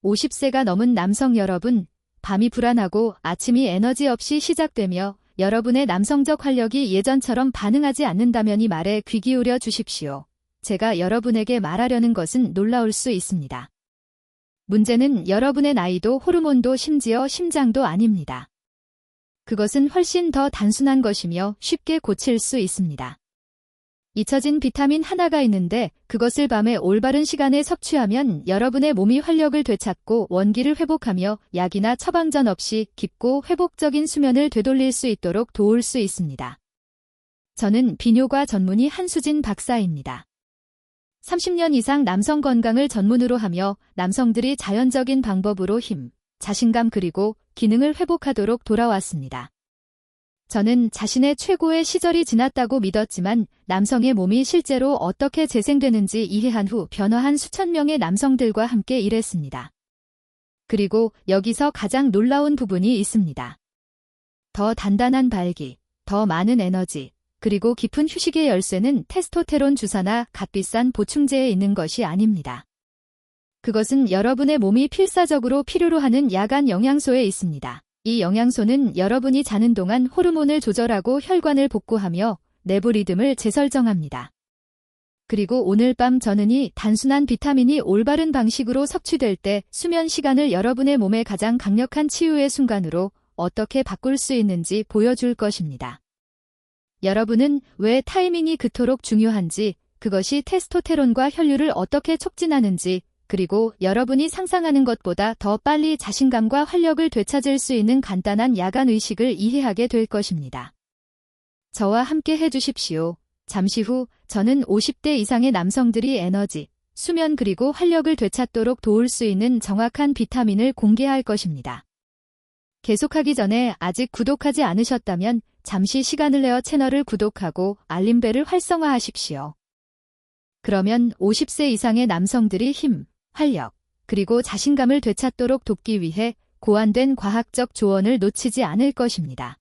50세가 넘은 남성 여러분, 밤이 불안하고 아침이 에너지 없이 시작되며 여러분의 남성적 활력이 예전처럼 반응하지 않는다면 이 말에 귀 기울여 주십시오. 제가 여러분에게 말하려는 것은 놀라울 수 있습니다. 문제는 여러분의 나이도 호르몬도 심지어 심장도 아닙니다. 그것은 훨씬 더 단순한 것이며 쉽게 고칠 수 있습니다. 잊혀진 비타민 하나가 있는데 그것을 밤에 올바른 시간에 섭취하면 여러분의 몸이 활력을 되찾고 원기를 회복하며 약이나 처방전 없이 깊고 회복적인 수면을 되돌릴 수 있도록 도울 수 있습니다. 저는 비뇨과 전문의 한수진 박사입니다. 30년 이상 남성 건강을 전문으로 하며 남성들이 자연적인 방법으로 힘, 자신감 그리고 기능을 회복하도록 돌아왔습니다. 저는 자신의 최고의 시절이 지났다고 믿었지만 남성의 몸이 실제로 어떻게 재생되는지 이해한 후 변화한 수천 명의 남성들과 함께 일했습니다. 그리고 여기서 가장 놀라운 부분이 있습니다. 더 단단한 발기, 더 많은 에너지, 그리고 깊은 휴식의 열쇠는 테스토테론 주사나 값비싼 보충제에 있는 것이 아닙니다. 그것은 여러분의 몸이 필사적으로 필요로 하는 야간 영양소에 있습니다. 이 영양소는 여러분이 자는 동안 호르몬을 조절하고 혈관을 복구하며 내부 리듬을 재설정합니다. 그리고 오늘 밤 저는 이 단순한 비타민이 올바른 방식으로 섭취될 때 수면 시간을 여러분의 몸의 가장 강력한 치유의 순간으로 어떻게 바꿀 수 있는지 보여줄 것입니다. 여러분은 왜 타이밍이 그토록 중요한지, 그것이 테스토테론과 혈류를 어떻게 촉진하는지, 그리고 여러분이 상상하는 것보다 더 빨리 자신감과 활력을 되찾을 수 있는 간단한 야간 의식을 이해하게 될 것입니다. 저와 함께 해주십시오. 잠시 후 저는 50대 이상의 남성들이 에너지, 수면 그리고 활력을 되찾도록 도울 수 있는 정확한 비타민을 공개할 것입니다. 계속하기 전에 아직 구독하지 않으셨다면 잠시 시간을 내어 채널을 구독하고 알림벨을 활성화하십시오. 그러면 50세 이상의 남성들이 힘, 활력, 그리고 자신감을 되찾도록 돕기 위해 고안된 과학적 조언을 놓치지 않을 것입니다.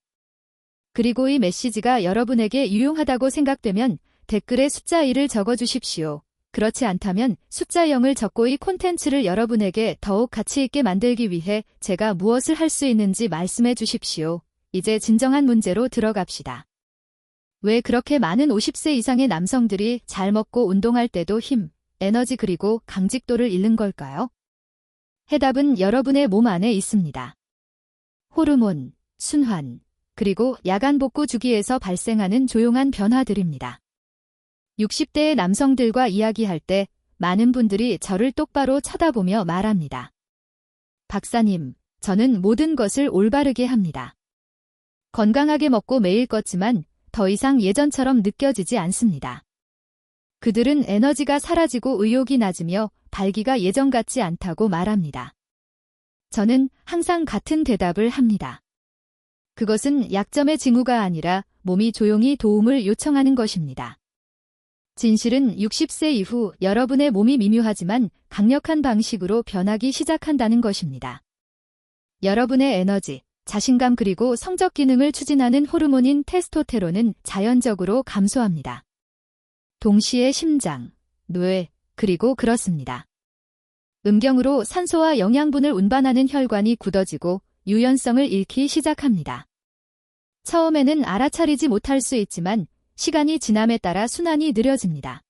그리고 이 메시지가 여러분에게 유용하다고 생각되면 댓글에 숫자 1을 적어주십시오. 그렇지 않다면 숫자 0을 적고 이 콘텐츠를 여러분에게 더욱 가치 있게 만들기 위해 제가 무엇을 할 수 있는지 말씀해 주십시오. 이제 진정한 문제로 들어갑시다. 왜 그렇게 많은 50세 이상의 남성들이 잘 먹고 운동할 때도 힘, 에너지 그리고 강직도를 잃는 걸까요? 해답은 여러분의 몸 안에 있습니다. 호르몬, 순환, 그리고 야간 복구 주기에서 발생하는 조용한 변화들입니다. 60대의 남성들과 이야기할 때 많은 분들이 저를 똑바로 쳐다보며 말합니다. 박사님, 저는 모든 것을 올바르게 합니다. 건강하게 먹고 매일 껐지만 더 이상 예전처럼 느껴지지 않습니다. 그들은 에너지가 사라지고 의욕이 낮으며 발기가 예전 같지 않다고 말합니다. 저는 항상 같은 대답을 합니다. 그것은 약점의 징후가 아니라 몸이 조용히 도움을 요청하는 것입니다. 진실은 60세 이후 여러분의 몸이 미묘하지만 강력한 방식으로 변하기 시작한다는 것입니다. 여러분의 에너지, 자신감 그리고 성적 기능을 추진하는 호르몬인 테스토테론은 자연적으로 감소합니다. 동시에 심장, 뇌, 그리고 그렇습니다. 음경으로 산소와 영양분을 운반하는 혈관이 굳어지고 유연성을 잃기 시작합니다. 처음에는 알아차리지 못할 수 있지만 시간이 지남에 따라 순환이 느려집니다.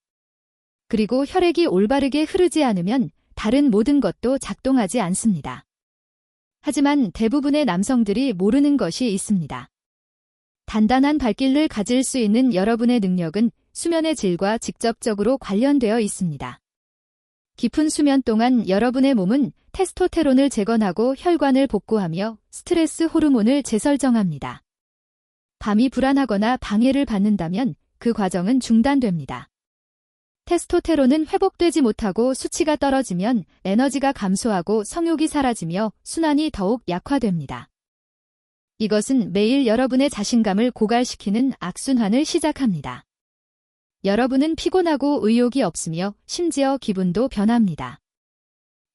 그리고 혈액이 올바르게 흐르지 않으면 다른 모든 것도 작동하지 않습니다. 하지만 대부분의 남성들이 모르는 것이 있습니다. 단단한 발길을 가질 수 있는 여러분의 능력은 수면의 질과 직접적으로 관련되어 있습니다. 깊은 수면 동안 여러분의 몸은 테스토테론을 재건하고 혈관을 복구하며 스트레스 호르몬을 재설정합니다. 밤이 불안하거나 방해를 받는다면 그 과정은 중단됩니다. 테스토테론은 회복되지 못하고 수치가 떨어지면 에너지가 감소하고 성욕이 사라지며 순환이 더욱 약화됩니다. 이것은 매일 여러분의 자신감을 고갈시키는 악순환을 시작합니다. 여러분은 피곤하고 의욕이 없으며 심지어 기분도 변합니다.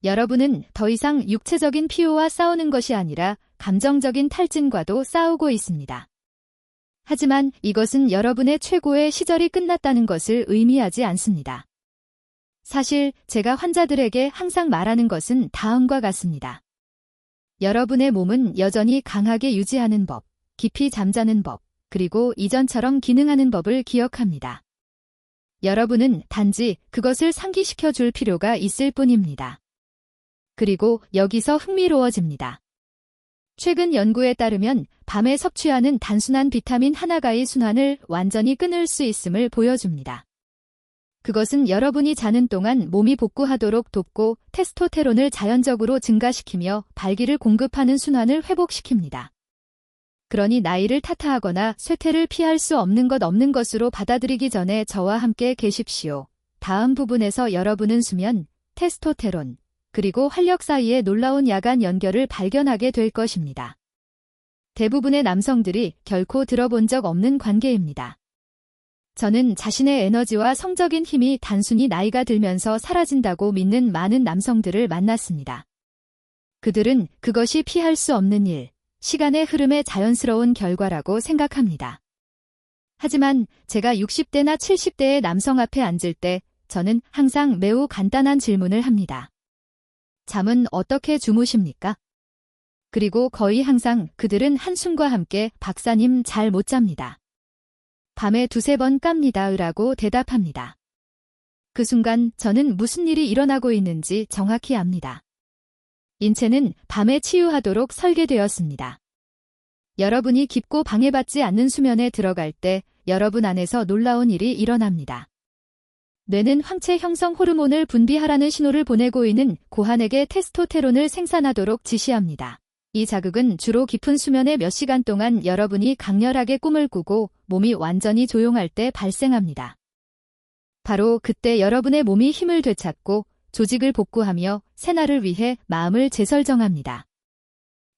여러분은 더 이상 육체적인 피로와 싸우는 것이 아니라 감정적인 탈진과도 싸우고 있습니다. 하지만 이것은 여러분의 최고의 시절이 끝났다는 것을 의미하지 않습니다. 사실 제가 환자들에게 항상 말하는 것은 다음과 같습니다. 여러분의 몸은 여전히 강하게 유지하는 법, 깊이 잠자는 법, 그리고 이전처럼 기능하는 법을 기억합니다. 여러분은 단지 그것을 상기시켜 줄 필요가 있을 뿐입니다. 그리고 여기서 흥미로워집니다. 최근 연구에 따르면 밤에 섭취하는 단순한 비타민 하나가의 순환을 완전히 끊을 수 있음을 보여줍니다. 그것은 여러분이 자는 동안 몸이 복구하도록 돕고 테스토테론을 자연적으로 증가시키며 발기를 공급하는 순환을 회복시킵니다. 그러니 나이를 탓하거나 쇠퇴를 피할 수 없는 것으로 받아들이기 전에 저와 함께 계십시오. 다음 부분에서 여러분은 수면, 테스토테론, 그리고 활력 사이의 놀라운 야간 연결을 발견하게 될 것입니다. 대부분의 남성들이 결코 들어본 적 없는 관계입니다. 저는 자신의 에너지와 성적인 힘이 단순히 나이가 들면서 사라진다고 믿는 많은 남성들을 만났습니다. 그들은 그것이 피할 수 없는 일, 시간의 흐름의 자연스러운 결과라고 생각합니다. 하지만 제가 60대나 70대의 남성 앞에 앉을 때 저는 항상 매우 간단한 질문을 합니다. 잠은 어떻게 주무십니까? 그리고 거의 항상 그들은 한숨과 함께 박사님 잘 못 잡니다. 밤에 두세 번 깝니다. 라고 대답합니다. 그 순간 저는 무슨 일이 일어나고 있는지 정확히 압니다. 인체는 밤에 치유하도록 설계되었습니다. 여러분이 깊고 방해받지 않는 수면에 들어갈 때 여러분 안에서 놀라운 일이 일어납니다. 뇌는 황체 형성 호르몬을 분비하라는 신호를 보내고 있는 고환에게 테스토테론을 생산하도록 지시합니다. 이 자극은 주로 깊은 수면의 몇 시간 동안 여러분이 강렬하게 꿈을 꾸고 몸이 완전히 조용할 때 발생합니다. 바로 그때 여러분의 몸이 힘을 되찾고 조직을 복구하며 새날을 위해 마음을 재설정합니다.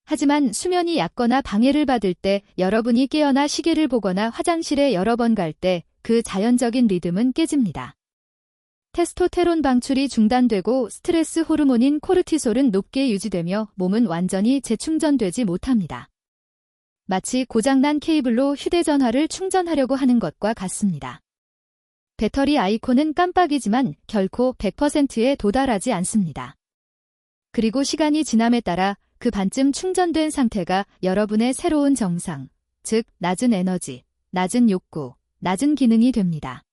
하지만 수면이 얕거나 방해를 받을 때 여러분이 깨어나 시계를 보거나 화장실에 여러 번 갈 때 그 자연적인 리듬은 깨집니다. 테스토테론 방출이 중단되고 스트레스 호르몬인 코르티솔은 높게 유지되며 몸은 완전히 재충전되지 못합니다. 마치 고장난 케이블로 휴대전화를 충전하려고 하는 것과 같습니다. 배터리 아이콘은 깜빡이지만 결코 100%에 도달하지 않습니다. 그리고 시간이 지남에 따라 그 반쯤 충전된 상태가 여러분의 새로운 정상, 즉 낮은 에너지, 낮은 욕구, 낮은 기능이 됩니다.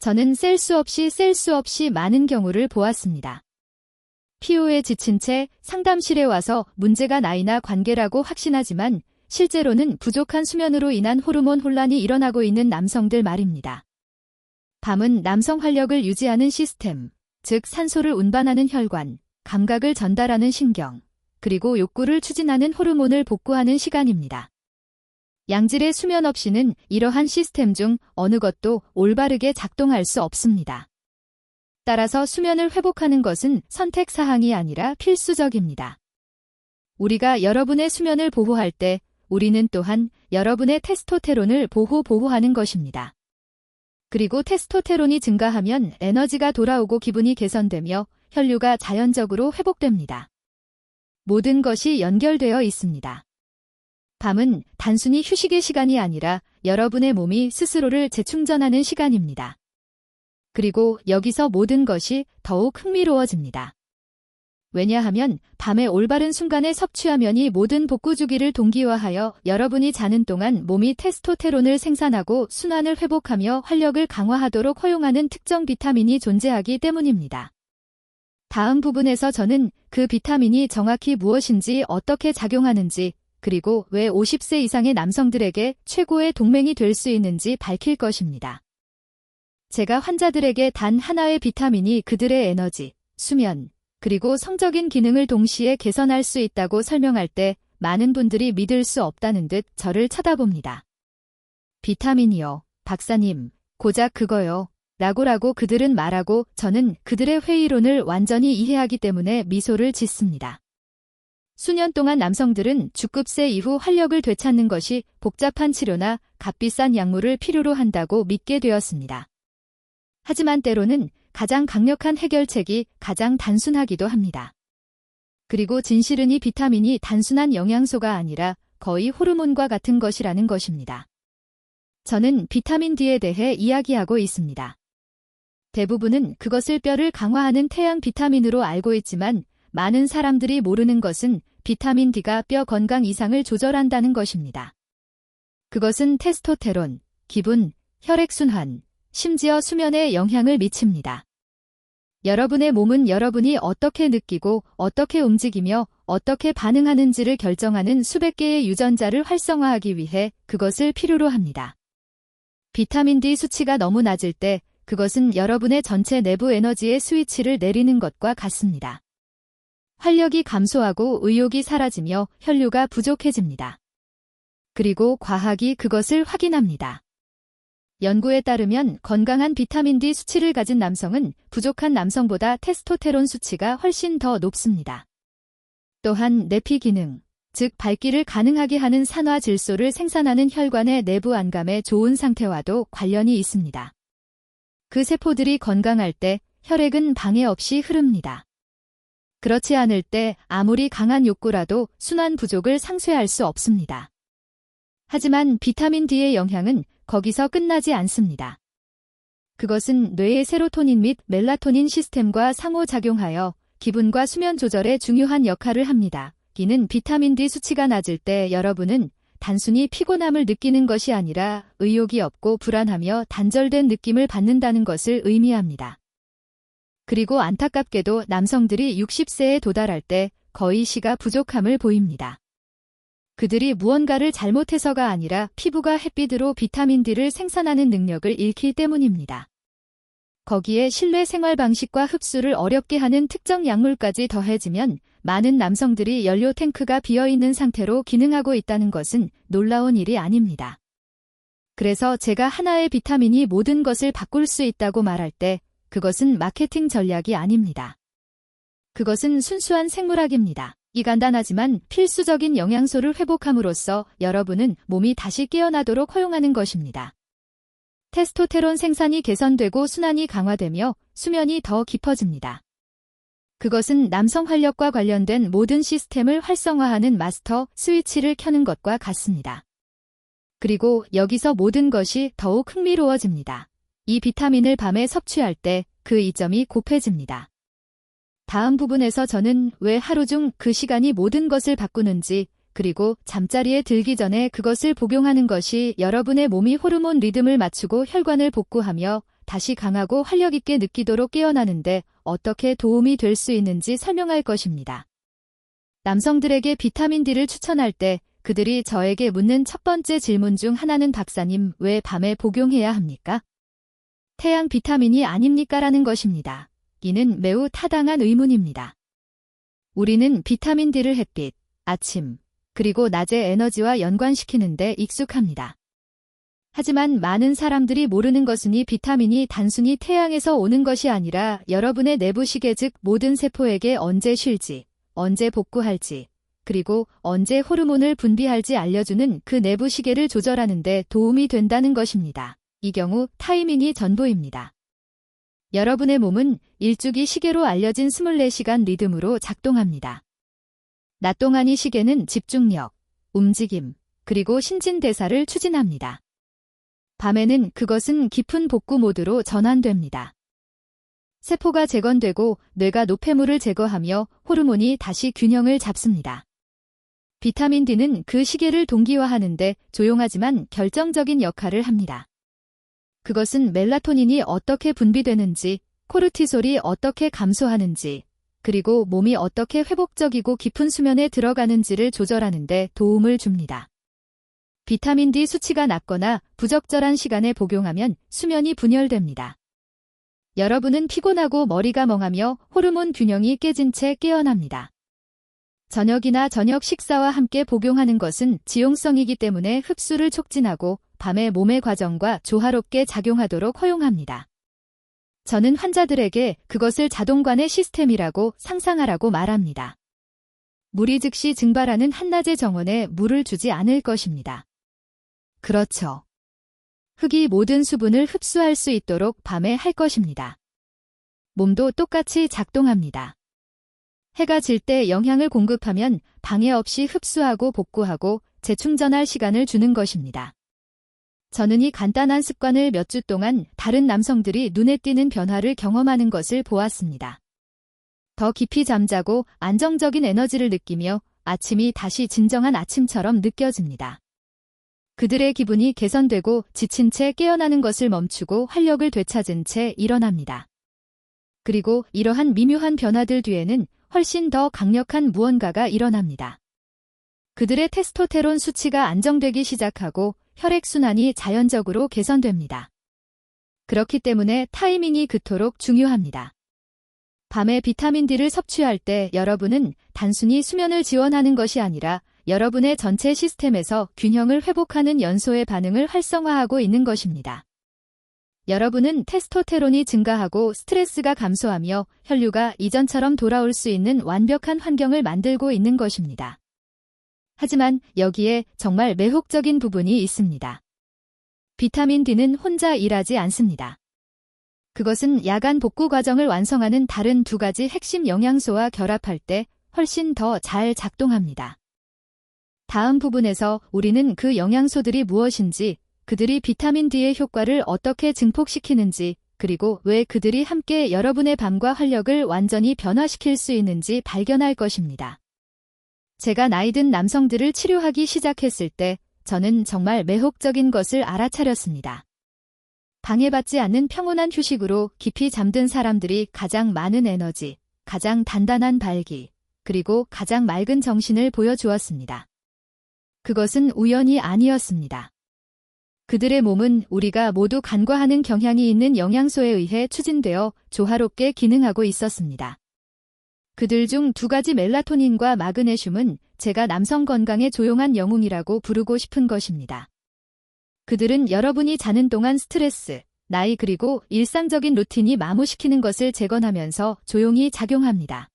저는 셀 수 없이 많은 경우를 보았습니다. 피로에 지친 채 상담실에 와서 문제가 나이나 관계라고 확신하지만 실제로는 부족한 수면으로 인한 호르몬 혼란이 일어나고 있는 남성들 말입니다. 밤은 남성 활력을 유지하는 시스템, 즉 산소를 운반하는 혈관, 감각을 전달하는 신경, 그리고 욕구를 추진하는 호르몬을 복구하는 시간입니다. 양질의 수면 없이는 이러한 시스템 중 어느 것도 올바르게 작동할 수 없습니다. 따라서 수면을 회복하는 것은 선택사항이 아니라 필수적입니다. 우리가 여러분의 수면을 보호할 때 우리는 또한 여러분의 테스토테론을 보호하는 것입니다. 그리고 테스토테론이 증가하면 에너지가 돌아오고 기분이 개선되며 혈류가 자연적으로 회복됩니다. 모든 것이 연결되어 있습니다. 밤은 단순히 휴식의 시간이 아니라 여러분의 몸이 스스로를 재충전하는 시간입니다. 그리고 여기서 모든 것이 더욱 흥미로워집니다. 왜냐하면 밤의 올바른 순간에 섭취하면이 모든 복구 주기를 동기화하여 여러분이 자는 동안 몸이 테스토테론을 생산하고 순환을 회복하며 활력을 강화하도록 허용하는 특정 비타민이 존재하기 때문입니다. 다음 부분에서 저는 그 비타민이 정확히 무엇인지 어떻게 작용하는지 그리고 왜 50세 이상의 남성들에게 최고의 동맹이 될 수 있는지 밝힐 것입니다. 제가 환자들에게 단 하나의 비타민이 그들의 에너지, 수면, 그리고 성적인 기능을 동시에 개선할 수 있다고 설명할 때 많은 분들이 믿을 수 없다는 듯 저를 쳐다봅니다. 비타민이요, 박사님, 고작 그거요. 라고 그들은 말하고 저는 그들의 회의론을 완전히 이해하기 때문에 미소를 짓습니다. 수년 동안 남성들은 중급세 이후 활력을 되찾는 것이 복잡한 치료나 값비싼 약물을 필요로 한다고 믿게 되었습니다. 하지만 때로는 가장 강력한 해결책이 가장 단순하기도 합니다. 그리고 진실은 이 비타민이 단순한 영양소가 아니라 거의 호르몬과 같은 것이라는 것입니다. 저는 비타민 D에 대해 이야기하고 있습니다. 대부분은 그것을 뼈를 강화하는 태양 비타민으로 알고 있지만 많은 사람들이 모르는 것은 비타민 D가 뼈 건강 이상을 조절한다는 것입니다. 그것은 테스토테론, 기분, 혈액순환, 심지어 수면에 영향을 미칩니다. 여러분의 몸은 여러분이 어떻게 느끼고 어떻게 움직이며 어떻게 반응하는지를 결정하는 수백 개의 유전자를 활성화하기 위해 그것을 필요로 합니다. 비타민 D 수치가 너무 낮을 때 그것은 여러분의 전체 내부 에너지의 스위치를 내리는 것과 같습니다. 활력이 감소하고 의욕이 사라지며 혈류가 부족해집니다. 그리고 과학이 그것을 확인합니다. 연구에 따르면 건강한 비타민 D 수치를 가진 남성은 부족한 남성보다 테스토테론 수치가 훨씬 더 높습니다. 또한 내피 기능, 즉 발기를 가능하게 하는 산화 질소를 생산하는 혈관의 내부 안감의 좋은 상태와도 관련이 있습니다. 그 세포들이 건강할 때 혈액은 방해 없이 흐릅니다. 그렇지 않을 때 아무리 강한 욕구라도 순환 부족을 상쇄할 수 없습니다. 하지만 비타민 D의 영향은 거기서 끝나지 않습니다. 그것은 뇌의 세로토닌 및 멜라토닌 시스템과 상호작용하여 기분과 수면 조절에 중요한 역할을 합니다. 이는 비타민 D 수치가 낮을 때 여러분은 단순히 피곤함을 느끼는 것이 아니라 의욕이 없고 불안하며 단절된 느낌을 받는다는 것을 의미합니다. 그리고 안타깝게도 남성들이 60세에 도달할 때 거의 시가 부족함을 보입니다. 그들이 무언가를 잘못해서가 아니라 피부가 햇빛으로 비타민 D를 생산하는 능력을 잃기 때문입니다. 거기에 실내 생활 방식과 흡수를 어렵게 하는 특정 약물까지 더해지면 많은 남성들이 연료 탱크가 비어있는 상태로 기능하고 있다는 것은 놀라운 일이 아닙니다. 그래서 제가 하나의 비타민이 모든 것을 바꿀 수 있다고 말할 때 그것은 마케팅 전략이 아닙니다. 그것은 순수한 생물학입니다. 이 간단하지만 필수적인 영양소를 회복함으로써 여러분은 몸이 다시 깨어나도록 허용하는 것입니다. 테스토테론 생산이 개선되고 순환이 강화되며 수면이 더 깊어집니다. 그것은 남성 활력과 관련된 모든 시스템을 활성화하는 마스터 스위치를 켜는 것과 같습니다. 그리고 여기서 모든 것이 더욱 흥미로워집니다. 이 비타민을 밤에 섭취할 때 그 이점이 곱해집니다. 다음 부분에서 저는 왜 하루 중 그 시간이 모든 것을 바꾸는지, 그리고 잠자리에 들기 전에 그것을 복용하는 것이 여러분의 몸이 호르몬 리듬을 맞추고 혈관을 복구하며 다시 강하고 활력 있게 느끼도록 깨어나는데 어떻게 도움이 될 수 있는지 설명할 것입니다. 남성들에게 비타민 D를 추천할 때 그들이 저에게 묻는 첫 번째 질문 중 하나는 박사님, 왜 밤에 복용해야 합니까? 태양 비타민이 아닙니까? 라는 것입니다. 이는 매우 타당한 의문입니다. 우리는 비타민 D를 햇빛, 아침, 그리고 낮의 에너지와 연관시키는데 익숙합니다. 하지만 많은 사람들이 모르는 것은 이 비타민이 단순히 태양에서 오는 것이 아니라 여러분의 내부 시계, 즉 모든 세포에게 언제 쉴지, 언제 복구할지, 그리고 언제 호르몬을 분비할지 알려주는 그 내부 시계를 조절하는 데 도움이 된다는 것입니다. 이 경우 타이밍이 전부입니다. 여러분의 몸은 일주기 시계로 알려진 24시간 리듬으로 작동합니다. 낮 동안 이 시계는 집중력, 움직임, 그리고 신진대사를 추진합니다. 밤에는 그것은 깊은 복구 모드로 전환됩니다. 세포가 재건되고 뇌가 노폐물을 제거하며 호르몬이 다시 균형을 잡습니다. 비타민 D는 그 시계를 동기화하는데 조용하지만 결정적인 역할을 합니다. 그것은 멜라토닌이 어떻게 분비되는지, 코르티솔이 어떻게 감소하는지, 그리고 몸이 어떻게 회복적이고 깊은 수면에 들어가는지를 조절하는 데 도움을 줍니다. 비타민 D 수치가 낮거나 부적절한 시간에 복용하면 수면이 분열됩니다. 여러분은 피곤하고 머리가 멍하며 호르몬 균형이 깨진 채 깨어납니다. 저녁이나 저녁 식사와 함께 복용하는 것은 지용성이기 때문에 흡수를 촉진하고 밤의 몸의 과정과 조화롭게 작용하도록 허용합니다. 저는 환자들에게 그것을 자동관의 시스템이라고 상상하라고 말합니다. 물이 즉시 증발하는 한낮의 정원에 물을 주지 않을 것입니다. 그렇죠. 흙이 모든 수분을 흡수할 수 있도록 밤에 할 것입니다. 몸도 똑같이 작동합니다. 해가 질 때 영향을 공급하면 방해 없이 흡수하고 복구하고 재충전할 시간을 주는 것입니다. 저는 이 간단한 습관을 몇 주 동안 다른 남성들이 눈에 띄는 변화를 경험하는 것을 보았습니다. 더 깊이 잠자고 안정적인 에너지를 느끼며 아침이 다시 진정한 아침처럼 느껴집니다. 그들의 기분이 개선되고 지친 채 깨어나는 것을 멈추고 활력을 되찾은 채 일어납니다. 그리고 이러한 미묘한 변화들 뒤에는 훨씬 더 강력한 무언가가 일어납니다. 그들의 테스토테론 수치가 안정되기 시작하고 혈액순환이 자연적으로 개선됩니다. 그렇기 때문에 타이밍이 그토록 중요합니다. 밤에 비타민 D를 섭취할 때 여러분은 단순히 수면을 지원하는 것이 아니라 여러분의 전체 시스템에서 균형을 회복하는 연소의 반응을 활성화하고 있는 것입니다. 여러분은 테스토테론이 증가하고 스트레스가 감소하며 혈류가 이전처럼 돌아올 수 있는 완벽한 환경을 만들고 있는 것입니다. 하지만 여기에 정말 매혹적인 부분이 있습니다. 비타민 D는 혼자 일하지 않습니다. 그것은 야간 복구 과정을 완성하는 다른 두 가지 핵심 영양소와 결합할 때 훨씬 더 잘 작동합니다. 다음 부분에서 우리는 그 영양소들이 무엇인지, 그들이 비타민 D의 효과를 어떻게 증폭시키는지, 그리고 왜 그들이 함께 여러분의 밤과 활력을 완전히 변화시킬 수 있는지 발견할 것입니다. 제가 나이든 남성들을 치료하기 시작했을 때 저는 정말 매혹적인 것을 알아차렸습니다. 방해받지 않는 평온한 휴식으로 깊이 잠든 사람들이 가장 많은 에너지, 가장 단단한 발기, 그리고 가장 맑은 정신을 보여주었습니다. 그것은 우연이 아니었습니다. 그들의 몸은 우리가 모두 간과하는 경향이 있는 영양소에 의해 추진되어 조화롭게 기능하고 있었습니다. 그들 중 두 가지 멜라토닌과 마그네슘은 제가 남성 건강의 조용한 영웅이라고 부르고 싶은 것입니다. 그들은 여러분이 자는 동안 스트레스, 나이 그리고 일상적인 루틴이 마모시키는 것을 재건하면서 조용히 작용합니다.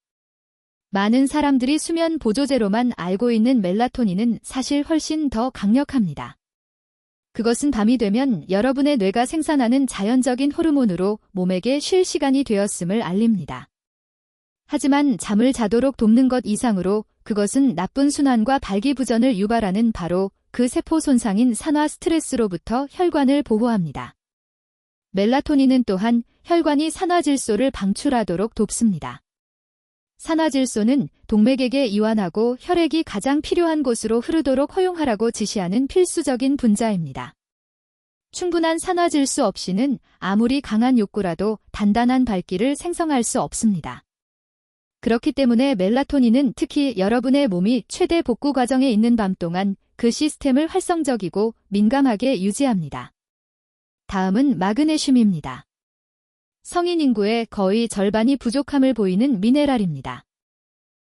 많은 사람들이 수면 보조제로만 알고 있는 멜라토닌은 사실 훨씬 더 강력합니다. 그것은 밤이 되면 여러분의 뇌가 생산하는 자연적인 호르몬으로 몸에게 쉴 시간이 되었음을 알립니다. 하지만 잠을 자도록 돕는 것 이상으로 그것은 나쁜 순환과 발기부전을 유발하는 바로 그 세포 손상인 산화 스트레스로부터 혈관을 보호합니다. 멜라토닌은 또한 혈관이 산화질소를 방출하도록 돕습니다. 산화질소는 동맥에게 이완하고 혈액이 가장 필요한 곳으로 흐르도록 허용하라고 지시하는 필수적인 분자입니다. 충분한 산화질소 없이는 아무리 강한 욕구라도 단단한 발기를 생성할 수 없습니다. 그렇기 때문에 멜라토닌은 특히 여러분의 몸이 최대 복구 과정에 있는 밤 동안 그 시스템을 활성적이고 민감하게 유지합니다. 다음은 마그네슘입니다. 성인 인구의 거의 절반이 부족함을 보이는 미네랄입니다.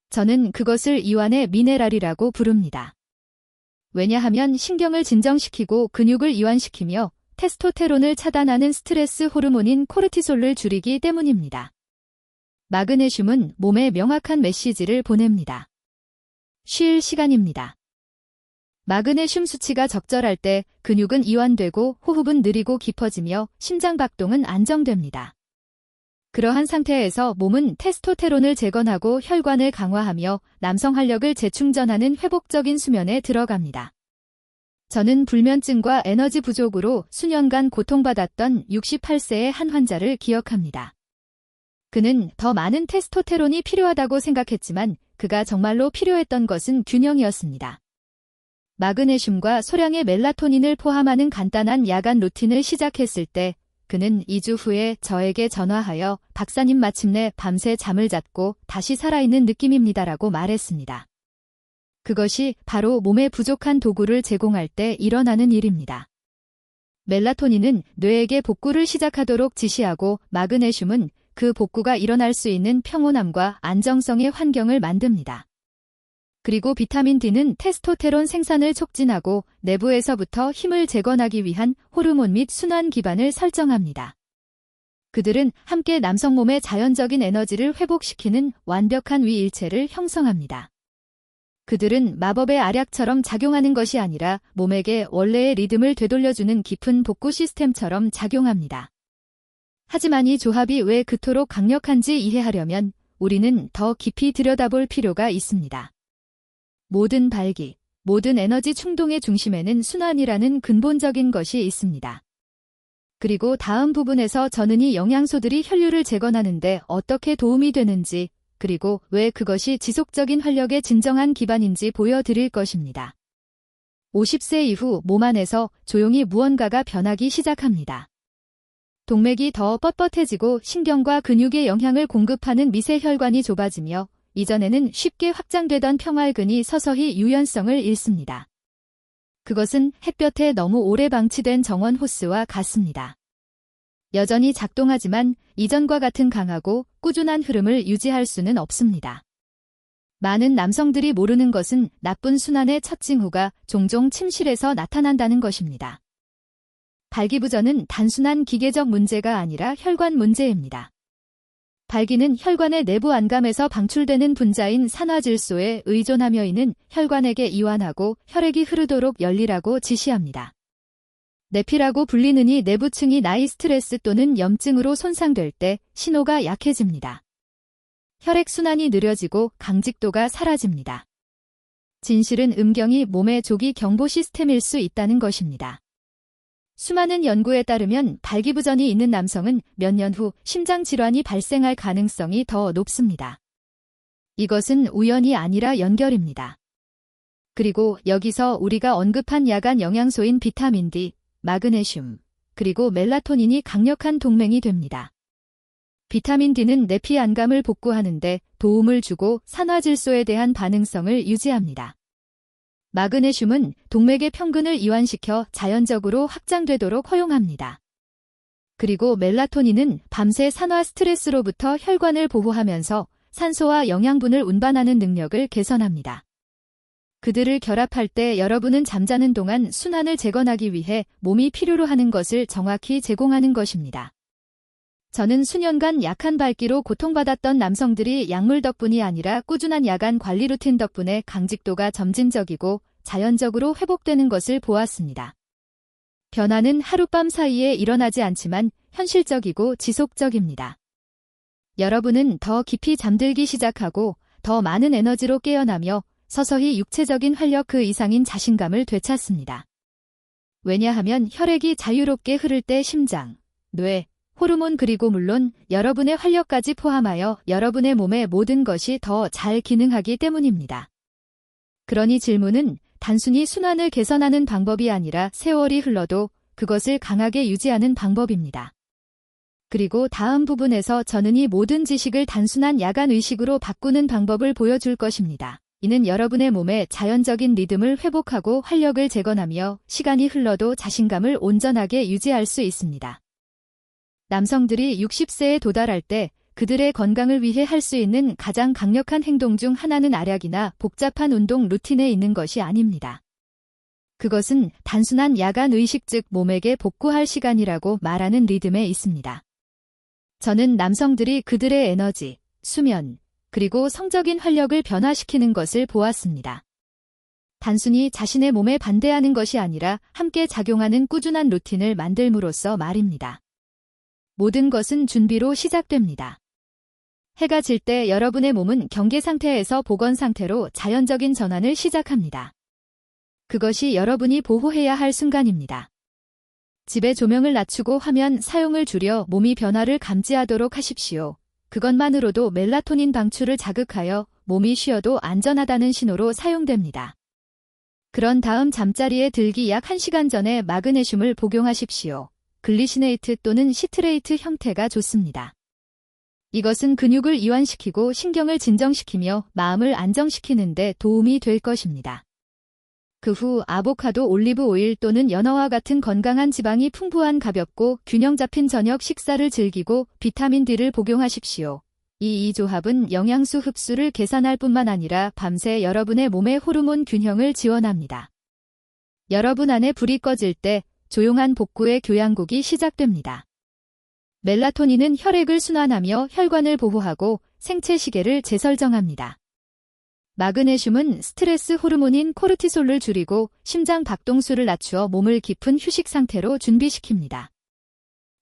저는 그것을 이완의 미네랄이라고 부릅니다. 왜냐하면 신경을 진정시키고 근육을 이완시키며 테스토테론을 차단하는 스트레스 호르몬인 코르티솔을 줄이기 때문입니다. 마그네슘은 몸에 명확한 메시지를 보냅니다. 쉴 시간입니다. 마그네슘 수치가 적절할 때 근육은 이완되고 호흡은 느리고 깊어지며 심장 박동은 안정됩니다. 그러한 상태에서 몸은 테스토테론을 재건하고 혈관을 강화하며 남성 활력을 재충전하는 회복적인 수면에 들어갑니다. 저는 불면증과 에너지 부족으로 수년간 고통받았던 68세의 한 환자를 기억합니다. 그는 더 많은 테스토테론이 필요하다고 생각했지만 그가 정말로 필요했던 것은 균형이었습니다. 마그네슘과 소량의 멜라토닌을 포함하는 간단한 야간 루틴을 시작했을 때 그는 2주 후에 저에게 전화하여 박사님 마침내 밤새 잠을 잤고 다시 살아있는 느낌입니다라고 말했습니다. 그것이 바로 몸에 부족한 도구를 제공할 때 일어나는 일입니다. 멜라토닌은 뇌에게 복구를 시작하도록 지시하고 마그네슘은 그 복구가 일어날 수 있는 평온함과 안정성의 환경을 만듭니다. 그리고 비타민 D는 테스토테론 생산을 촉진하고 내부에서부터 힘을 재건하기 위한 호르몬 및 순환 기반을 설정합니다. 그들은 함께 남성 몸의 자연적인 에너지를 회복시키는 완벽한 위일체를 형성합니다. 그들은 마법의 알약처럼 작용하는 것이 아니라 몸에게 원래의 리듬을 되돌려주는 깊은 복구 시스템처럼 작용합니다. 하지만 이 조합이 왜 그토록 강력한지 이해하려면 우리는 더 깊이 들여다볼 필요가 있습니다. 모든 발기, 모든 에너지 충동의 중심에는 순환이라는 근본적인 것이 있습니다. 그리고 다음 부분에서 저는 이 영양소들이 혈류를 재건하는데 어떻게 도움이 되는지, 그리고 왜 그것이 지속적인 활력의 진정한 기반인지 보여드릴 것입니다. 50세 이후 몸 안에서 조용히 무언가가 변하기 시작합니다. 동맥이 더 뻣뻣해지고 신경과 근육에 영향을 공급하는 미세 혈관이 좁아지며 이전에는 쉽게 확장되던 평활근이 서서히 유연성을 잃습니다. 그것은 햇볕에 너무 오래 방치된 정원 호스와 같습니다. 여전히 작동하지만 이전과 같은 강하고 꾸준한 흐름을 유지할 수는 없습니다. 많은 남성들이 모르는 것은 나쁜 순환의 첫 징후가 종종 침실에서 나타난다는 것입니다. 발기부전은 단순한 기계적 문제가 아니라 혈관 문제입니다. 발기는 혈관의 내부 안감에서 방출되는 분자인 산화질소에 의존하며 이는 혈관에게 이완하고 혈액이 흐르도록 열리라고 지시합니다. 내피라고 불리는 이 내부층이 나이 스트레스 또는 염증으로 손상될 때 신호가 약해집니다. 혈액순환이 느려지고 강직도가 사라집니다. 진실은 음경이 몸의 조기 경보 시스템일 수 있다는 것입니다. 수많은 연구에 따르면 발기부전이 있는 남성은 몇 년 후 심장질환이 발생할 가능성이 더 높습니다. 이것은 우연이 아니라 연결입니다. 그리고 여기서 우리가 언급한 야간 영양소인 비타민 D, 마그네슘, 그리고 멜라토닌이 강력한 동맹이 됩니다. 비타민 D는 내피 안감을 복구하는데 도움을 주고 산화질소에 대한 반응성을 유지합니다. 마그네슘은 동맥의 평근을 이완시켜 자연적으로 확장되도록 허용합니다. 그리고 멜라토닌은 밤새 산화 스트레스로부터 혈관을 보호하면서 산소와 영양분을 운반하는 능력을 개선합니다. 그들을 결합할 때 여러분은 잠자는 동안 순환을 재건하기 위해 몸이 필요로 하는 것을 정확히 제공하는 것입니다. 저는 수년간 약한 발기로 고통받았던 남성들이 약물 덕분이 아니라 꾸준한 야간 관리 루틴 덕분에 강직도가 점진적이고 자연적으로 회복되는 것을 보았습니다. 변화는 하룻밤 사이에 일어나지 않지만 현실적이고 지속적입니다. 여러분은 더 깊이 잠들기 시작하고 더 많은 에너지로 깨어나며 서서히 육체적인 활력 그 이상인 자신감을 되찾습니다. 왜냐하면 혈액이 자유롭게 흐를 때 심장, 뇌, 호르몬 그리고 물론 여러분의 활력까지 포함하여 여러분의 몸의 모든 것이 더 잘 기능하기 때문입니다. 그러니 질문은 단순히 순환을 개선하는 방법이 아니라 세월이 흘러도 그것을 강하게 유지하는 방법입니다. 그리고 다음 부분에서 저는 이 모든 지식을 단순한 야간 의식으로 바꾸는 방법을 보여줄 것입니다. 이는 여러분의 몸의 자연적인 리듬을 회복하고 활력을 재건하며 시간이 흘러도 자신감을 온전하게 유지할 수 있습니다. 남성들이 60세에 도달할 때 그들의 건강을 위해 할 수 있는 가장 강력한 행동 중 하나는 알약이나 복잡한 운동 루틴에 있는 것이 아닙니다. 그것은 단순한 야간 의식 즉 몸에게 복구할 시간이라고 말하는 리듬에 있습니다. 저는 남성들이 그들의 에너지, 수면, 그리고 성적인 활력을 변화시키는 것을 보았습니다. 단순히 자신의 몸에 반대하는 것이 아니라 함께 작용하는 꾸준한 루틴을 만들므로써 말입니다. 모든 것은 준비로 시작됩니다. 해가 질 때 여러분의 몸은 경계 상태에서 복원 상태로 자연적인 전환을 시작합니다. 그것이 여러분이 보호해야 할 순간입니다. 집의 조명을 낮추고 화면 사용을 줄여 몸이 변화를 감지하도록 하십시오. 그것만으로도 멜라토닌 방출을 자극하여 몸이 쉬어도 안전하다는 신호로 사용됩니다. 그런 다음 잠자리에 들기 약 1시간 전에 마그네슘을 복용하십시오. 글리시네이트 또는 시트레이트 형태가 좋습니다. 이것은 근육을 이완시키고 신경을 진정시키며 마음을 안정시키는 데 도움이 될 것입니다. 그 후 아보카도 올리브 오일 또는 연어와 같은 건강한 지방이 풍부한 가볍고 균형 잡힌 저녁 식사를 즐기고 비타민 D를 복용하십시오. 이 조합은 영양소 흡수를 개선할 뿐만 아니라 밤새 여러분의 몸의 호르몬 균형을 지원합니다. 여러분 안에 불이 꺼질 때 조용한 복구의 교양곡이 시작됩니다. 멜라토닌은 혈액을 순환하며 혈관을 보호하고 생체 시계를 재설정합니다. 마그네슘은 스트레스 호르몬인 코르티솔을 줄이고 심장 박동수를 낮추어 몸을 깊은 휴식 상태로 준비시킵니다.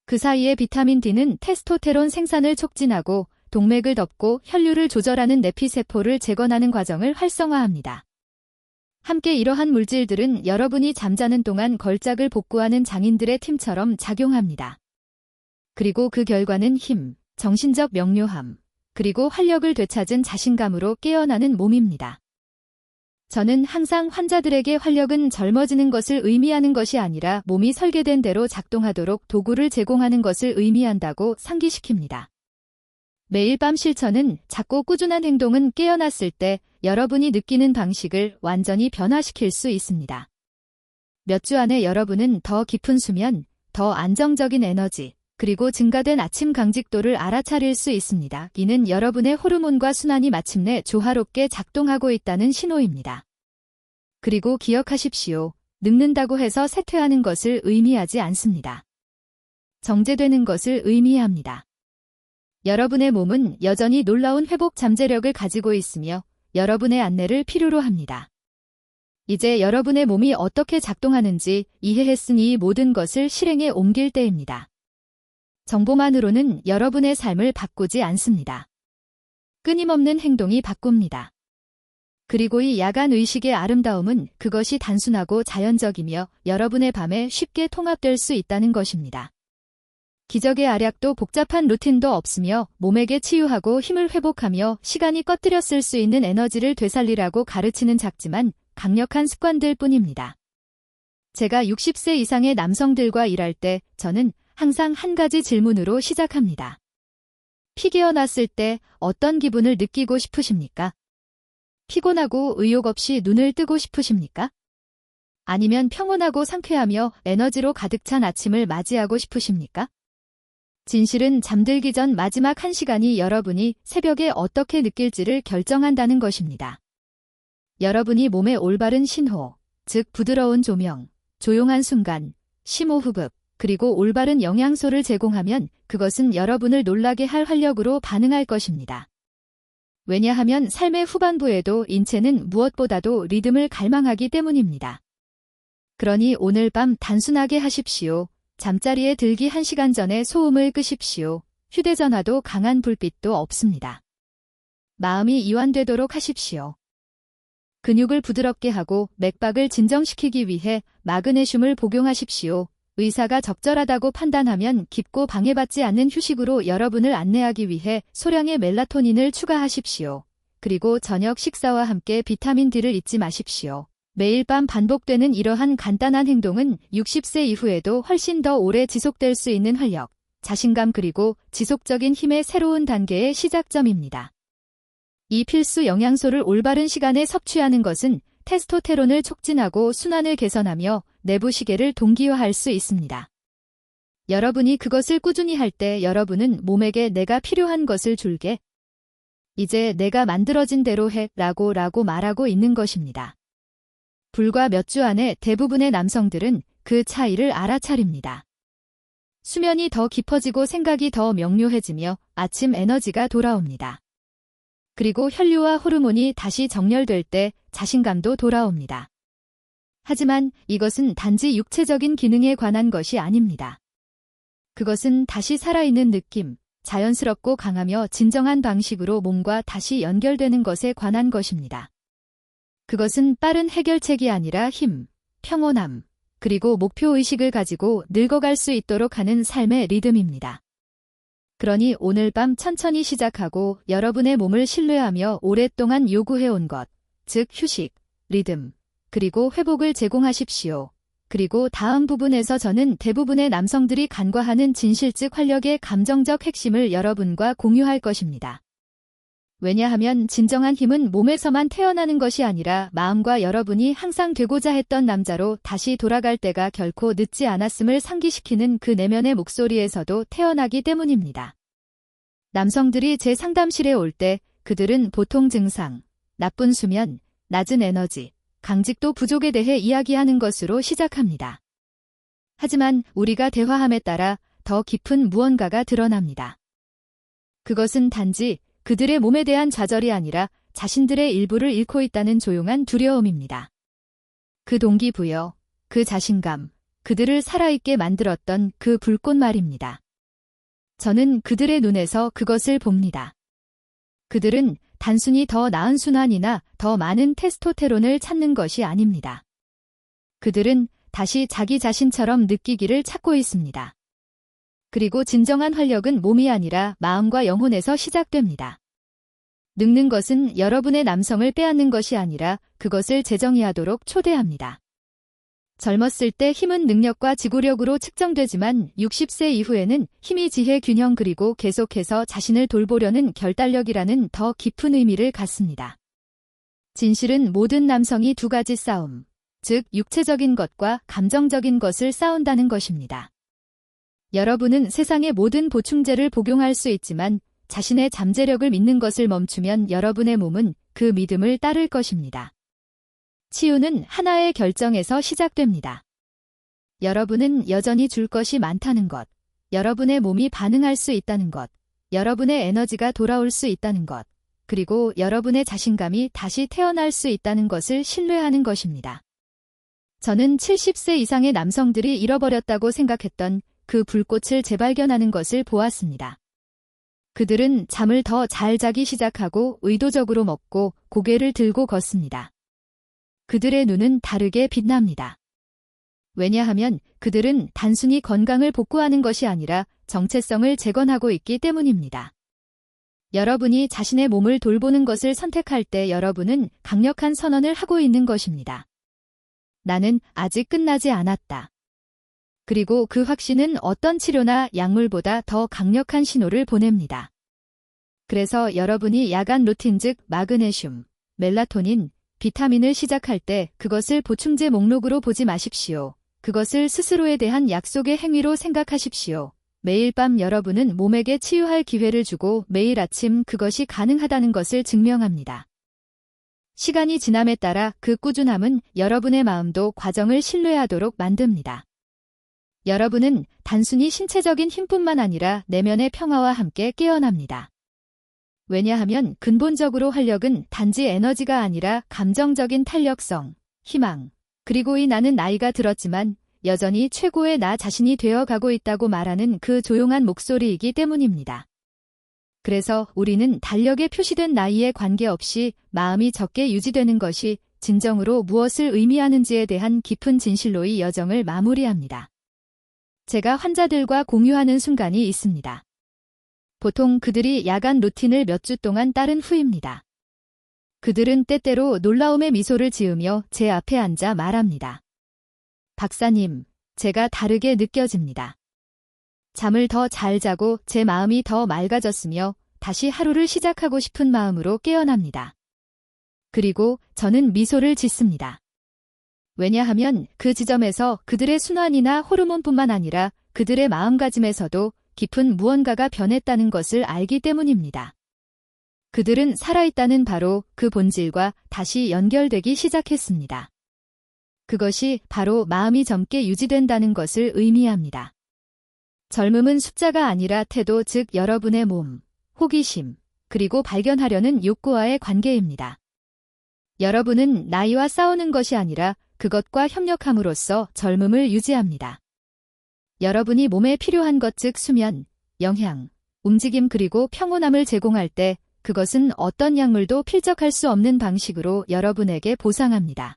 그 사이에 비타민 D는 테스토테론 생산을 촉진하고 동맥을 덮고 혈류를 조절하는 내피세포를 재건하는 과정을 활성화합니다. 함께 이러한 물질들은 여러분이 잠자는 동안 걸작을 복구하는 장인들의 팀처럼 작용합니다. 그리고 그 결과는 힘, 정신적 명료함, 그리고 활력을 되찾은 자신감으로 깨어나는 몸입니다. 저는 항상 환자들에게 활력은 젊어지는 것을 의미하는 것이 아니라 몸이 설계된 대로 작동하도록 도구를 제공하는 것을 의미한다고 상기시킵니다. 매일 밤 실천은 작고 꾸준한 행동은 깨어났을 때 여러분이 느끼는 방식을 완전히 변화시킬 수 있습니다. 몇 주 안에 여러분은 더 깊은 수면, 더 안정적인 에너지, 그리고 증가된 아침 강직도를 알아차릴 수 있습니다. 이는 여러분의 호르몬과 순환이 마침내 조화롭게 작동하고 있다는 신호입니다. 그리고 기억하십시오. 늙는다고 해서 쇠퇴하는 것을 의미하지 않습니다. 정제되는 것을 의미합니다. 여러분의 몸은 여전히 놀라운 회복 잠재력을 가지고 있으며 여러분의 안내를 필요로 합니다. 이제 여러분의 몸이 어떻게 작동하는지 이해했으니 모든 것을 실행에 옮길 때입니다. 정보만으로는 여러분의 삶을 바꾸지 않습니다. 끊임없는 행동이 바꿉니다. 그리고 이 야간 의식의 아름다움은 그것이 단순하고 자연적이며 여러분의 밤에 쉽게 통합될 수 있다는 것입니다. 기적의 아략도 복잡한 루틴도 없으며 몸에게 치유하고 힘을 회복하며 시간이 꺼뜨렸을 수 있는 에너지를 되살리라고 가르치는 작지만 강력한 습관들 뿐입니다. 제가 60세 이상의 남성들과 일할 때 저는 항상 한 가지 질문으로 시작합니다. 피 깨어났을 때 어떤 기분을 느끼고 싶으십니까? 피곤하고 의욕 없이 눈을 뜨고 싶으십니까? 아니면 평온하고 상쾌하며 에너지로 가득 찬 아침을 맞이하고 싶으십니까? 진실은 잠들기 전 마지막 1시간이 여러분이 새벽에 어떻게 느낄지를 결정한다는 것입니다. 여러분이 몸의 올바른 신호, 즉 부드러운 조명, 조용한 순간, 심호흡, 그리고 올바른 영양소를 제공하면 그것은 여러분을 놀라게 할 활력으로 반응할 것입니다. 왜냐하면 삶의 후반부에도 인체는 무엇보다도 리듬을 갈망하기 때문입니다. 그러니 오늘 밤 단순하게 하십시오. 잠자리에 들기 1시간 전에 소음을 끄십시오. 휴대전화도 강한 불빛도 없습니다. 마음이 이완되도록 하십시오. 근육을 부드럽게 하고 맥박을 진정시키기 위해 마그네슘을 복용하십시오. 의사가 적절하다고 판단하면 깊고 방해받지 않는 휴식으로 여러분을 안내하기 위해 소량의 멜라토닌을 추가하십시오. 그리고 저녁 식사와 함께 비타민 D를 잊지 마십시오. 매일 밤 반복되는 이러한 간단한 행동은 60세 이후에도 훨씬 더 오래 지속될 수 있는 활력, 자신감 그리고 지속적인 힘의 새로운 단계의 시작점입니다. 이 필수 영양소를 올바른 시간에 섭취하는 것은 테스토테론을 촉진하고 순환을 개선하며 내부 시계를 동기화할 수 있습니다. 여러분이 그것을 꾸준히 할 때 여러분은 몸에게 내가 필요한 것을 줄게. 이제 내가 만들어진 대로 해 라고 말하고 있는 것입니다. 불과 몇 주 안에 대부분의 남성들은 그 차이를 알아차립니다. 수면이 더 깊어지고 생각이 더 명료해지며 아침 에너지가 돌아옵니다. 그리고 혈류와 호르몬이 다시 정렬될 때 자신감도 돌아옵니다. 하지만 이것은 단지 육체적인 기능에 관한 것이 아닙니다. 그것은 다시 살아있는 느낌, 자연스럽고 강하며 진정한 방식으로 몸과 다시 연결되는 것에 관한 것입니다. 그것은 빠른 해결책이 아니라 힘, 평온함, 그리고 목표의식을 가지고 늙어갈 수 있도록 하는 삶의 리듬입니다. 그러니 오늘 밤 천천히 시작하고 여러분의 몸을 신뢰하며 오랫동안 요구해온 것, 즉 휴식, 리듬, 그리고 회복을 제공하십시오. 그리고 다음 부분에서 저는 대부분의 남성들이 간과하는 진실 즉 활력의 감정적 핵심을 여러분과 공유할 것입니다. 왜냐하면 진정한 힘은 몸에서만 태어나는 것이 아니라 마음과 여러분이 항상 되고자 했던 남자로 다시 돌아갈 때가 결코 늦지 않았음을 상기시키는 그 내면의 목소리에서도 태어나기 때문입니다. 남성들이 제 상담실에 올 때 그들은 보통 증상, 나쁜 수면, 낮은 에너지, 강직도 부족에 대해 이야기하는 것으로 시작합니다. 하지만 우리가 대화함에 따라 더 깊은 무언가가 드러납니다. 그것은 단지 그들의 몸에 대한 좌절이 아니라 자신들의 일부를 잃고 있다는 조용한 두려움입니다. 그 동기부여, 그 자신감, 그들을 살아있게 만들었던 그 불꽃 말입니다. 저는 그들의 눈에서 그것을 봅니다. 그들은 단순히 더 나은 순환이나 더 많은 테스토테론을 찾는 것이 아닙니다. 그들은 다시 자기 자신처럼 느끼기를 찾고 있습니다. 그리고 진정한 활력은 몸이 아니라 마음과 영혼에서 시작됩니다. 늙는 것은 여러분의 남성을 빼앗는 것이 아니라 그것을 재정의하도록 초대합니다. 젊었을 때 힘은 능력과 지구력으로 측정되지만 60세 이후에는 힘이 지혜 균형 그리고 계속해서 자신을 돌보려는 결단력이라는 더 깊은 의미를 갖습니다. 진실은 모든 남성이 두 가지 싸움, 즉 육체적인 것과 감정적인 것을 싸운다는 것입니다. 여러분은 세상의 모든 보충제를 복용할 수 있지만 자신의 잠재력을 믿는 것을 멈추면 여러분의 몸은 그 믿음을 따를 것입니다. 치유는 하나의 결정에서 시작됩니다. 여러분은 여전히 줄 것이 많다는 것, 여러분의 몸이 반응할 수 있다는 것, 여러분의 에너지가 돌아올 수 있다는 것, 그리고 여러분의 자신감이 다시 태어날 수 있다는 것을 신뢰하는 것입니다. 저는 70세 이상의 남성들이 잃어버렸다고 생각했던 그 불꽃을 재발견하는 것을 보았습니다. 그들은 잠을 더 잘 자기 시작하고 의도적으로 먹고 고개를 들고 걷습니다. 그들의 눈은 다르게 빛납니다. 왜냐하면 그들은 단순히 건강을 복구하는 것이 아니라 정체성을 재건하고 있기 때문입니다. 여러분이 자신의 몸을 돌보는 것을 선택할 때 여러분은 강력한 선언을 하고 있는 것입니다. 나는 아직 끝나지 않았다. 그리고 그 확신은 어떤 치료나 약물보다 더 강력한 신호를 보냅니다. 그래서 여러분이 야간 루틴 즉 마그네슘, 멜라토닌, 비타민을 시작할 때 그것을 보충제 목록으로 보지 마십시오. 그것을 스스로에 대한 약속의 행위로 생각하십시오. 매일 밤 여러분은 몸에게 치유할 기회를 주고 매일 아침 그것이 가능하다는 것을 증명합니다. 시간이 지남에 따라 그 꾸준함은 여러분의 마음도 과정을 신뢰하도록 만듭니다. 여러분은 단순히 신체적인 힘뿐만 아니라 내면의 평화와 함께 깨어납니다. 왜냐하면 근본적으로 활력은 단지 에너지가 아니라 감정적인 탄력성, 희망, 그리고 나는 나이가 들었지만 여전히 최고의 나 자신이 되어가고 있다고 말하는 그 조용한 목소리이기 때문입니다. 그래서 우리는 달력에 표시된 나이에 관계없이 마음이 적게 유지되는 것이 진정으로 무엇을 의미하는지에 대한 깊은 진실로의 여정을 마무리합니다. 제가 환자들과 공유하는 순간이 있습니다. 보통 그들이 야간 루틴을 몇 주 동안 따른 후입니다. 그들은 때때로 놀라움의 미소를 지으며 제 앞에 앉아 말합니다. 박사님, 제가 다르게 느껴집니다. 잠을 더 잘 자고 제 마음이 더 맑아졌으며 다시 하루를 시작하고 싶은 마음으로 깨어납니다. 그리고 저는 미소를 짓습니다. 왜냐하면 그 지점에서 그들의 순환이나 호르몬뿐만 아니라 그들의 마음가짐에서도 깊은 무언가가 변했다는 것을 알기 때문입니다. 그들은 살아있다는 바로 그 본질과 다시 연결되기 시작했습니다. 그것이 바로 마음이 젊게 유지된다는 것을 의미합니다. 젊음은 숫자가 아니라 태도 즉 여러분의 몸, 호기심, 그리고 발견하려는 욕구와의 관계입니다. 여러분은 나이와 싸우는 것이 아니라 그것과 협력함으로써 젊음을 유지합니다. 여러분이 몸에 필요한 것 즉 수면, 영양, 움직임 그리고 평온함을 제공할 때 그것은 어떤 약물도 필적할 수 없는 방식으로 여러분에게 보상합니다.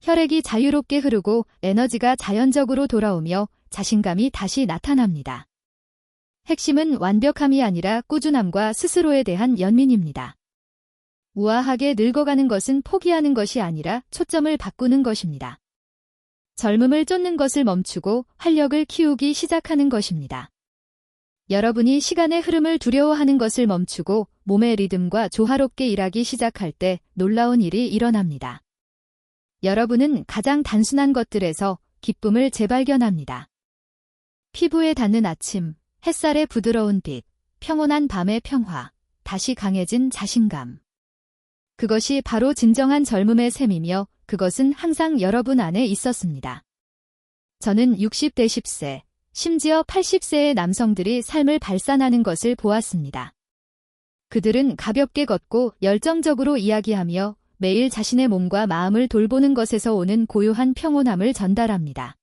혈액이 자유롭게 흐르고 에너지가 자연적으로 돌아오며 자신감이 다시 나타납니다. 핵심은 완벽함이 아니라 꾸준함과 스스로에 대한 연민입니다. 우아하게 늙어가는 것은 포기하는 것이 아니라 초점을 바꾸는 것입니다. 젊음을 쫓는 것을 멈추고 활력을 키우기 시작하는 것입니다. 여러분이 시간의 흐름을 두려워하는 것을 멈추고 몸의 리듬과 조화롭게 일하기 시작할 때 놀라운 일이 일어납니다. 여러분은 가장 단순한 것들에서 기쁨을 재발견합니다. 피부에 닿는 아침, 햇살의 부드러운 빛, 평온한 밤의 평화, 다시 강해진 자신감. 그것이 바로 진정한 젊음의 셈이며 그것은 항상 여러분 안에 있었습니다. 저는 60대 10세, 심지어 80세의 남성들이 삶을 발산하는 것을 보았습니다. 그들은 가볍게 걷고 열정적으로 이야기하며 매일 자신의 몸과 마음을 돌보는 것에서 오는 고요한 평온함을 전달합니다.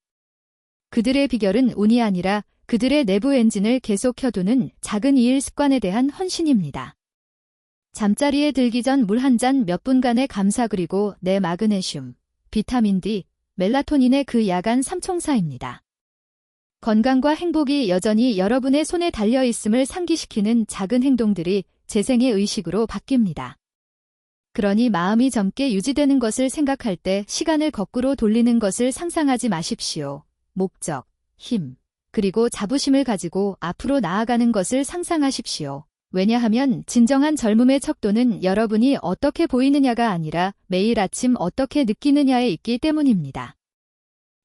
그들의 비결은 운이 아니라 그들의 내부 엔진을 계속 켜두는 작은 일 습관에 대한 헌신입니다. 잠자리에 들기 전 물 한 잔 몇 분간의 감사 그리고 내 마그네슘, 비타민 D, 멜라토닌의 그 야간 삼총사입니다. 건강과 행복이 여전히 여러분의 손에 달려 있음을 상기시키는 작은 행동들이 재생의 의식으로 바뀝니다. 그러니 마음이 젊게 유지되는 것을 생각할 때 시간을 거꾸로 돌리는 것을 상상하지 마십시오. 목적, 힘, 그리고 자부심을 가지고 앞으로 나아가는 것을 상상하십시오. 왜냐하면 진정한 젊음의 척도는 여러분이 어떻게 보이느냐가 아니라 매일 아침 어떻게 느끼느냐에 있기 때문입니다.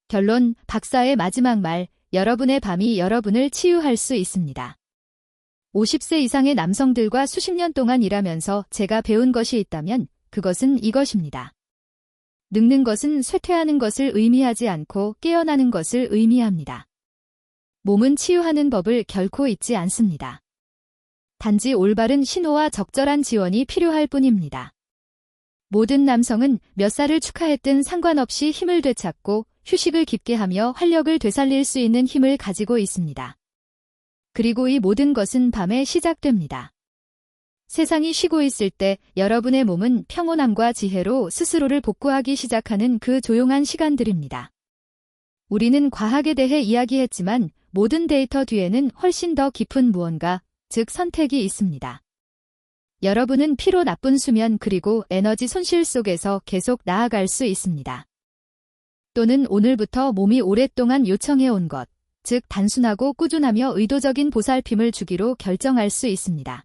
결론, 박사의 마지막 말, 여러분의 밤이 여러분을 치유할 수 있습니다. 50세 이상의 남성들과 수십 년 동안 일하면서 제가 배운 것이 있다면 그것은 이것입니다. 늙는 것은 쇠퇴하는 것을 의미하지 않고 깨어나는 것을 의미합니다. 몸은 치유하는 법을 결코 잊지 않습니다. 단지 올바른 신호와 적절한 지원이 필요할 뿐입니다. 모든 남성은 몇 살을 축하했든 상관없이 힘을 되찾고 휴식을 깊게 하며 활력을 되살릴 수 있는 힘을 가지고 있습니다. 그리고 이 모든 것은 밤에 시작됩니다. 세상이 쉬고 있을 때 여러분의 몸은 평온함과 지혜로 스스로를 복구하기 시작하는 그 조용한 시간들입니다. 우리는 과학에 대해 이야기했지만 모든 데이터 뒤에는 훨씬 더 깊은 무언가, 즉 선택이 있습니다. 여러분은 피로 나쁜 수면 그리고 에너지 손실 속에서 계속 나아갈 수 있습니다. 또는 오늘부터 몸이 오랫동안 요청해온 것, 즉 단순하고 꾸준하며 의도적인 보살핌을 주기로 결정할 수 있습니다.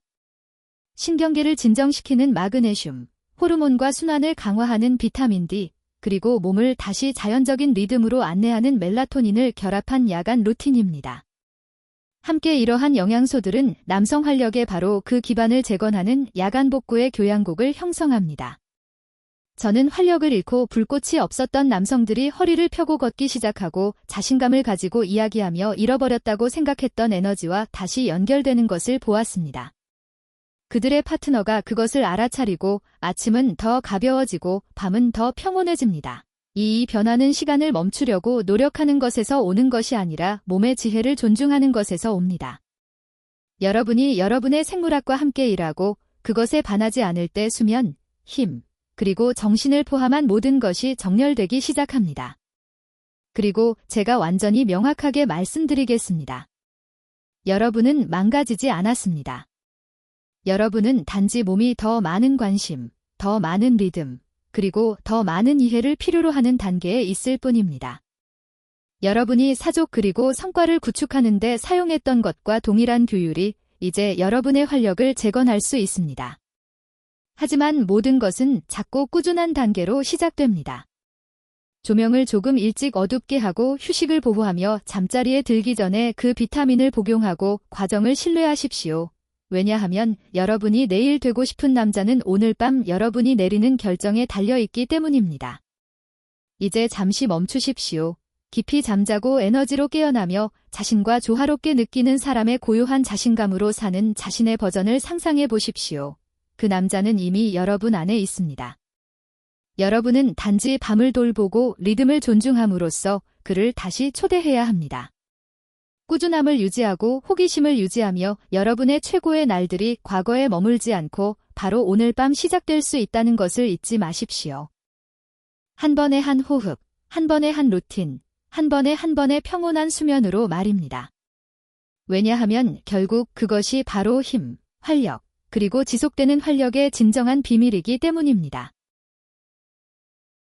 신경계를 진정시키는 마그네슘, 호르몬과 순환을 강화하는 비타민 D, 그리고 몸을 다시 자연적인 리듬으로 안내하는 멜라토닌을 결합한 야간 루틴입니다. 함께 이러한 영양소들은 남성 활력의 바로 그 기반을 재건하는 야간 복구의 교양곡을 형성합니다. 저는 활력을 잃고 불꽃이 없었던 남성들이 허리를 펴고 걷기 시작하고 자신감을 가지고 이야기하며 잃어버렸다고 생각했던 에너지와 다시 연결되는 것을 보았습니다. 그들의 파트너가 그것을 알아차리고 아침은 더 가벼워지고 밤은 더 평온해집니다. 이 변화는 시간을 멈추려고 노력하는 것에서 오는 것이 아니라 몸의 지혜를 존중하는 것에서 옵니다. 여러분이 여러분의 생물학과 함께 일하고 그것에 반하지 않을 때 수면, 힘, 그리고 정신을 포함한 모든 것이 정렬되기 시작합니다. 그리고 제가 완전히 명확하게 말씀드리겠습니다. 여러분은 망가지지 않았습니다. 여러분은 단지 몸이 더 많은 관심, 더 많은 리듬, 그리고 더 많은 이해를 필요로 하는 단계에 있을 뿐입니다. 여러분이 사족 그리고 성과를 구축하는 데 사용했던 것과 동일한 규율이 이제 여러분의 활력을 재건할 수 있습니다. 하지만 모든 것은 작고 꾸준한 단계로 시작됩니다. 조명을 조금 일찍 어둡게 하고 휴식을 보호하며 잠자리에 들기 전에 그 비타민을 복용하고 과정을 신뢰하십시오. 왜냐하면 여러분이 내일 되고 싶은 남자는 오늘 밤 여러분이 내리는 결정에 달려있기 때문입니다. 이제 잠시 멈추십시오. 깊이 잠자고 에너지로 깨어나며 자신과 조화롭게 느끼는 사람의 고요한 자신감으로 사는 자신의 버전을 상상해 보십시오. 그 남자는 이미 여러분 안에 있습니다. 여러분은 단지 밤을 돌보고 리듬을 존중함으로써 그를 다시 초대해야 합니다. 꾸준함을 유지하고 호기심을 유지하며 여러분의 최고의 날들이 과거에 머물지 않고 바로 오늘 밤 시작될 수 있다는 것을 잊지 마십시오. 한 번의 한 호흡, 한 번의 한 루틴, 한 번의 평온한 수면으로 말입니다. 왜냐하면 결국 그것이 바로 힘, 활력, 그리고 지속되는 활력의 진정한 비밀이기 때문입니다.